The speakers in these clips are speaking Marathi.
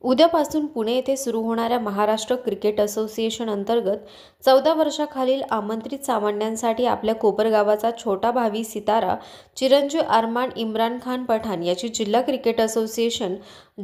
उद्यापासून पुणे येथे सुरू होणाऱ्या महाराष्ट्र क्रिकेट असोसिएशन अंतर्गत 14 वर्षाखालील आमंत्रित सामन्यांसाठी आपल्या कोपरगावाचा छोटा भावी सितारा चिरंजीव अरमान इम्रान खान पठाण याची जिल्हा क्रिकेट असोसिएशन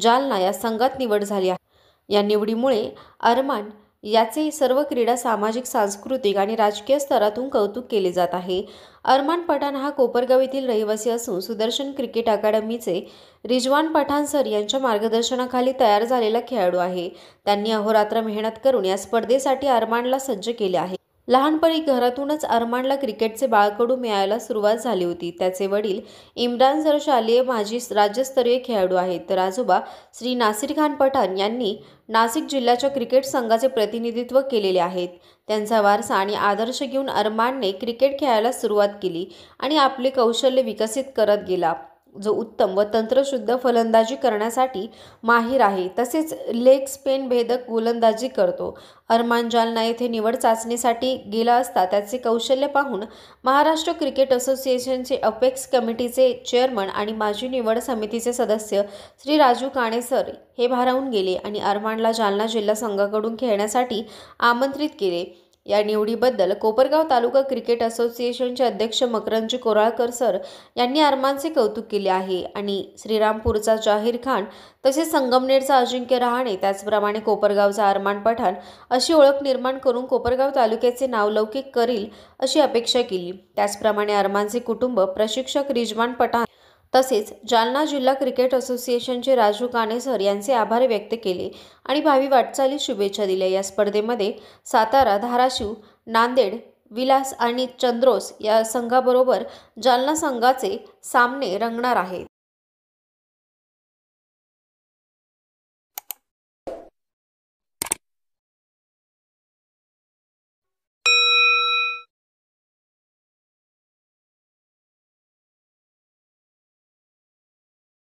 जालना या संघात निवड झाली आहे। या निवडीमुळे अरमान याचे सर्व क्रीडा, सामाजिक, सांस्कृतिक आणि राजकीय स्तरातून कौतुक केले जात आहे। अरमान पठाण हा कोपरगाव येथील रहिवासी असून सुदर्शन क्रिकेट अकादमीचे रिजवान पठाण सर यांच्या मार्गदर्शनाखाली तयार झालेला खेळाडू आहे। त्यांनी अहोरात्र मेहनत करून या स्पर्धेसाठी अरमानला सज्ज केले आहे। लहानपणी घरातूनच अरमानला क्रिकेटचे बाळकडू मिळायला सुरुवात झाली होती। त्याचे वडील इम्रान सर शालेय माजी राज्यस्तरीय खेळाडू आहेत, तर आजोबा श्री नासिर खान पठाण यांनी नाशिक जिल्ह्याच्या क्रिकेट संघाचे प्रतिनिधित्व केलेले आहेत। त्यांचा वारसा आणि आदर्श घेऊन अरमानने क्रिकेट खेळायला सुरुवात केली आणि आपले कौशल्य विकसित करत गेला, जो उत्तम व तंत्रशुद्ध फलंदाजी करण्यासाठी माहीर आहे, तसेच लेग स्पिन भेदक गोलंदाजी करतो। अरमान जालना येथे निवड चाचणीसाठी गेला असता त्याचे कौशल्य पाहून महाराष्ट्र क्रिकेट असोसिएशनचे अपेक्स कमिटीचे चेअरमन आणि माजी निवड समितीचे सदस्य श्री राजू काणे सर हे भारावून गेले आणि अरमानला जालना जिल्हा संघाकडून खेळण्यासाठी आमंत्रित केले। या निवडीबद्दल कोपरगाव तालुका क्रिकेट असोसिएशनचे अध्यक्ष मकरंदजी कोराळकर सर यांनी अरमानचे कौतुक केले आहे आणि श्रीरामपूरचा जाहीर खान, तसेच संगमनेरचा अजिंक्य रहाणे, त्याचप्रमाणे कोपरगावचा अरमान पठाण अशी ओळख निर्माण करून कोपरगाव तालुक्याचे नावलौकिक करील अशी अपेक्षा केली। त्याचप्रमाणे अरमानचे कुटुंब, प्रशिक्षक रिजवान पठाण तसेच जालना जिल्हा क्रिकेट असोसिएशनचे राजू काणे सर यांचे आभार व्यक्त केले आणि भावी वाटचालीस शुभेच्छा दिल्या। या स्पर्धेमध्ये सातारा, धाराशिव, नांदेड, विलास आणि चंद्रोस या संघाबरोबर जालना संघाचे सामने रंगणार आहेत।